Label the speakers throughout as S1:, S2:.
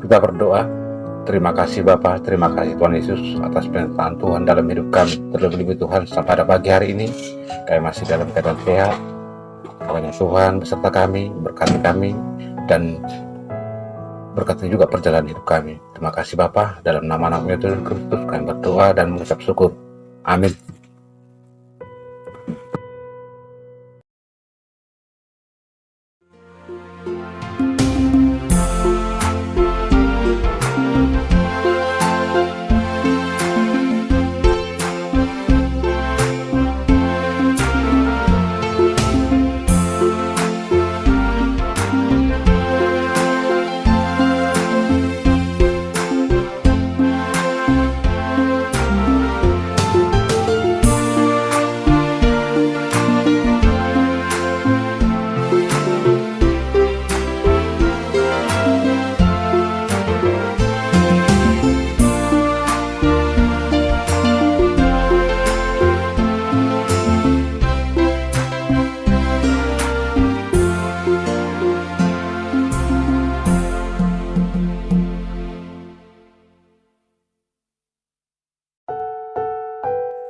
S1: Kita berdoa. Terima kasih Bapa, terima kasih Tuhan Yesus atas penyertaan Tuhan dalam hidup kami. Terlebih-lebih Tuhan sampai pada pagi hari ini kami masih dalam keadaan sehat. Kiranya Tuhan beserta kami, berkati kami, dan berkati juga perjalanan hidup kami. Terima kasih Bapa, dalam nama-Nama Tuhan Kristus kami berdoa dan mengucap syukur. Amin.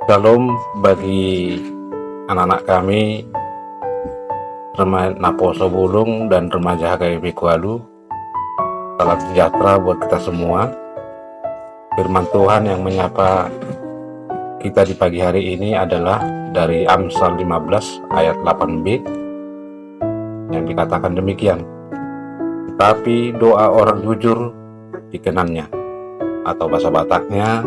S1: Shalom bagi anak-anak kami, remaja Naposo Bulung dan remaja HKBP Kualu. Salam sejahtera buat kita semua. Firman Tuhan yang menyapa kita di pagi hari ini adalah dari Amsal 15 ayat 8b yang dikatakan demikian. Tetapi doa orang jujur dikenannya, atau bahasa Bataknya,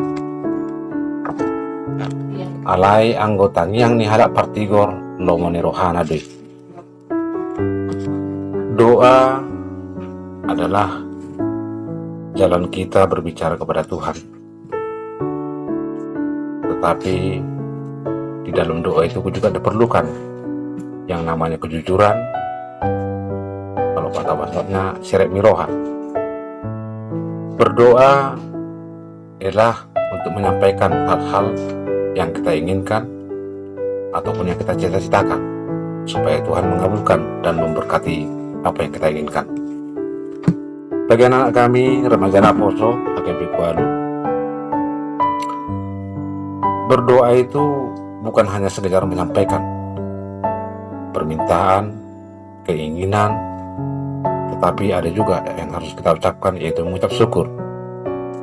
S1: alai anggotanya yang nihalak partigor lomone rohana deh. Doa adalah jalan kita berbicara kepada Tuhan. Tetapi di dalam doa itu juga diperlukan yang namanya kejujuran. Kalau kata bahasanya sirek miroha. Berdoa adalah untuk menyampaikan hal-hal yang kita inginkan ataupun yang kita cita-citakan, supaya Tuhan mengabulkan dan memberkati apa yang kita inginkan. Bagi anak kami, remaja Naposo HKBP Kualu, berdoa itu bukan hanya sekedar menyampaikan permintaan, keinginan, tetapi ada juga yang harus kita ucapkan, yaitu mengucap syukur.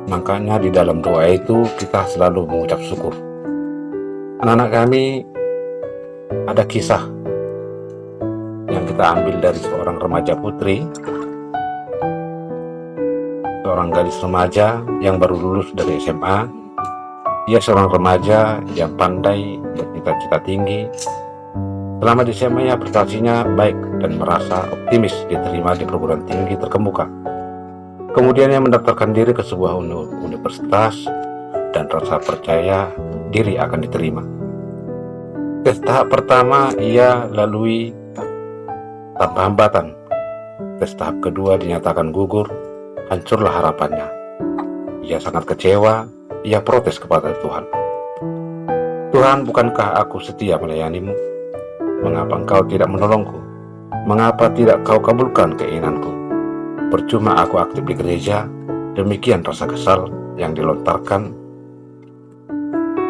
S1: Makanya di dalam doa itu kita selalu mengucap syukur. Anak-anak kami, ada kisah yang kita ambil dari seorang remaja putri, seorang gadis remaja yang baru lulus dari SMA. Ia seorang remaja yang pandai, bercita-cita tinggi. Selama di SMA, ia prestasinya baik dan merasa optimis diterima di perguruan tinggi terkemuka. Kemudian ia mendaftarkan diri ke sebuah universitas dan rasa percaya diri akan diterima. Tes tahap pertama ia lalui tanpa hambatan. Tes tahap kedua dinyatakan gugur, hancurlah harapannya. Ia sangat kecewa, ia protes kepada Tuhan. Tuhan, bukankah aku setia melayanimu? Mengapa engkau tidak menolongku? Mengapa tidak kau kabulkan keinginanku? Percuma aku aktif di gereja. Demikian rasa kesal yang dilontarkan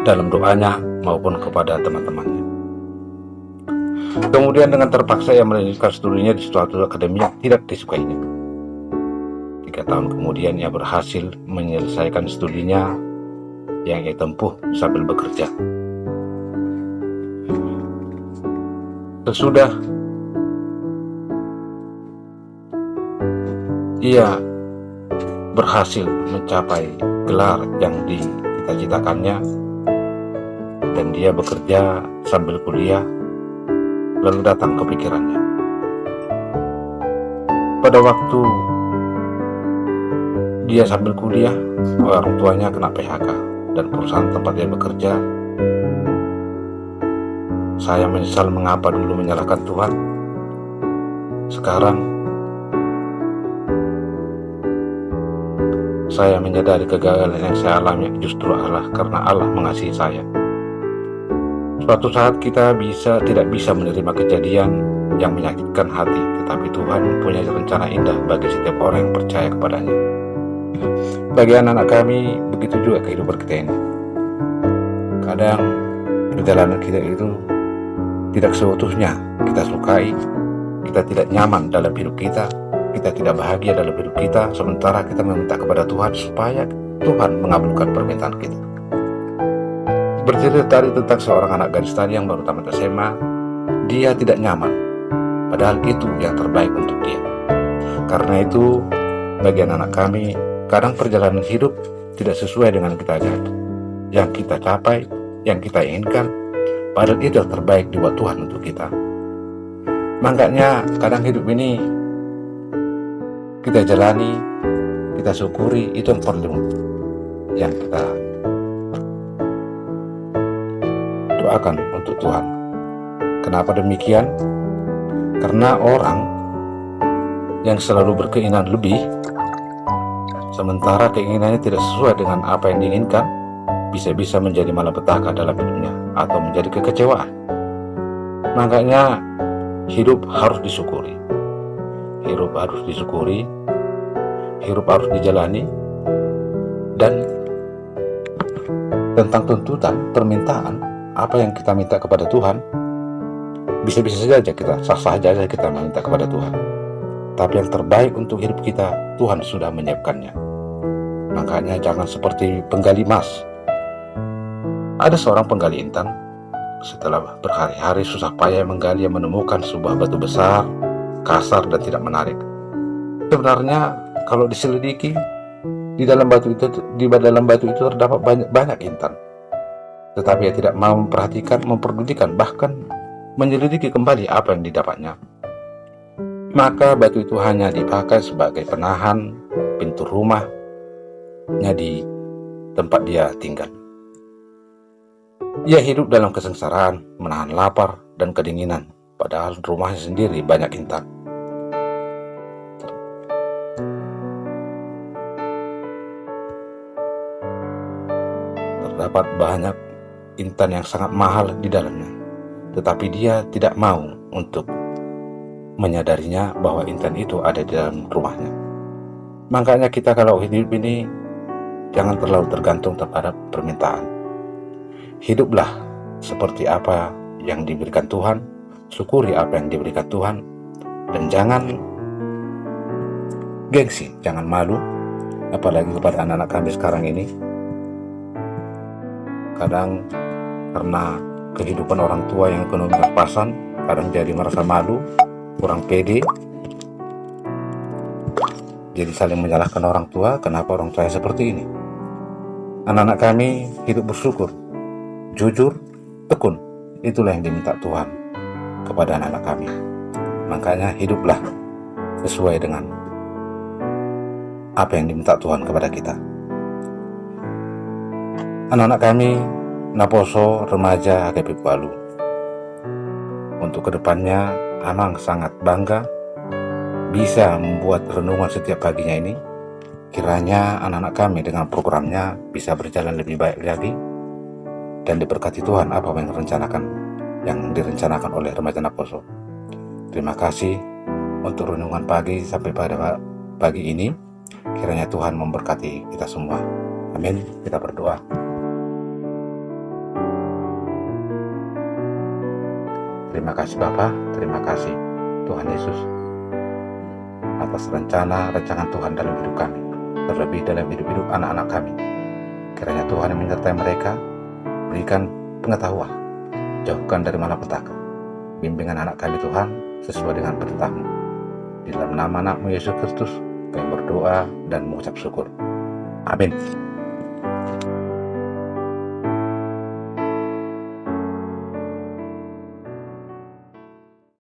S1: dalam doanya maupun kepada teman-temannya. Kemudian dengan terpaksa ia melanjutkan studinya di suatu akademi yang tidak disukainya. 3 tahun kemudian ia berhasil menyelesaikan studinya yang ia tempuh sambil bekerja. Sesudah ia berhasil mencapai gelar yang dicita-citakannya, dan dia bekerja sambil kuliah. Lalu datang kepikirannya, pada waktu dia sambil kuliah, orang tuanya kena PHK dan perusahaan tempat dia bekerja. Saya menyesal mengapa dulu menyalahkan Tuhan. Sekarang saya menyadari kegagalan yang saya alami justru Allah, karena Allah mengasihi saya. Suatu saat kita tidak bisa menerima kejadian yang menyakitkan hati, tetapi Tuhan punya rencana indah bagi setiap orang yang percaya kepadanya. Bagi anak-anak kami, begitu juga kehidupan kita ini. Kadang perjalanan kita itu tidak seutuhnya kita sukai, kita tidak nyaman dalam hidup kita tidak bahagia dalam hidup kita, sementara kita meminta kepada Tuhan supaya Tuhan mengabulkan permintaan kita. Bercerita tadi tentang seorang anak gadis tadi yang baru tamat SMA, dia tidak nyaman, padahal itu yang terbaik untuk dia. Karena itu, bagi anak-anak kami, kadang perjalanan hidup tidak sesuai dengan yang kita capai, yang kita inginkan, padahal itu yang terbaik dibuat Tuhan untuk kita. Makanya kadang hidup ini kita jalani, kita syukuri, itu yang perlu yang kita doakan untuk Tuhan. Kenapa demikian? Karena orang yang selalu berkeinginan lebih, sementara keinginannya tidak sesuai dengan apa yang diinginkan, bisa-bisa menjadi malapetaka dalam hidupnya atau menjadi kekecewaan. Makanya hidup harus disyukuri, hidup harus disyukuri, hidup harus dijalani. Dan tentang tuntutan, permintaan, apa yang kita minta kepada Tuhan, bisa-bisa saja kita, sah-sah saja kita meminta kepada Tuhan. Tapi yang terbaik untuk hidup kita, Tuhan sudah menyiapkannya. Makanya jangan seperti penggali emas. Ada seorang penggali intan, setelah berhari-hari susah payah menggali, menemukan sebuah batu besar, kasar dan tidak menarik. Sebenarnya kalau diselidiki, di dalam batu itu terdapat banyak intan. Tetapi ia tidak mau memperhatikan, memperdulikan, bahkan menyelidiki kembali apa yang didapatnya. Maka batu itu hanya dipakai sebagai penahan pintu rumahnya di tempat dia tinggal. Ia hidup dalam kesengsaraan, menahan lapar dan kedinginan, padahal rumahnya sendiri banyak intan. Terdapat banyak intan yang sangat mahal di dalamnya, tetapi dia tidak mau untuk menyadarinya bahwa intan itu ada di dalam rumahnya. Makanya kita kalau hidup ini jangan terlalu tergantung terhadap permintaan. Hiduplah seperti apa yang diberikan Tuhan, syukuri apa yang diberikan Tuhan, dan jangan gengsi, jangan malu, apalagi kepada anak-anak kami sekarang ini. Kadang karena kehidupan orang tua yang ekonomi pas-pasan, kadang jadi merasa malu, kurang pede, jadi saling menyalahkan orang tua, kenapa orang tua seperti ini. Anak-anak kami hidup bersyukur, jujur, tekun, itulah yang diminta Tuhan kepada anak-anak kami. Makanya hiduplah sesuai dengan apa yang diminta Tuhan kepada kita. Anak-anak kami, Naposo Remaja HKP Palu, untuk kedepannya Amang sangat bangga bisa membuat renungan setiap paginya ini. Kiranya anak-anak kami dengan programnya bisa berjalan lebih baik lagi dan diberkati Tuhan apa yang direncanakan oleh Remaja Naposo. Terima kasih untuk renungan pagi sampai pada pagi ini. Kiranya Tuhan memberkati kita semua. Amin. Kita berdoa. Terima kasih Bapa, terima kasih Tuhan Yesus atas rancangan Tuhan dalam hidup kami, terlebih dalam hidup anak-anak kami. Kiranya Tuhan yang menyertai mereka, berikan pengetahuan, jauhkan dari malapetaka, bimbingan anak kami Tuhan sesuai dengan perintah-Mu. Di dalam nama anak-Mu Yesus Kristus kami berdoa dan mengucap syukur. Amin.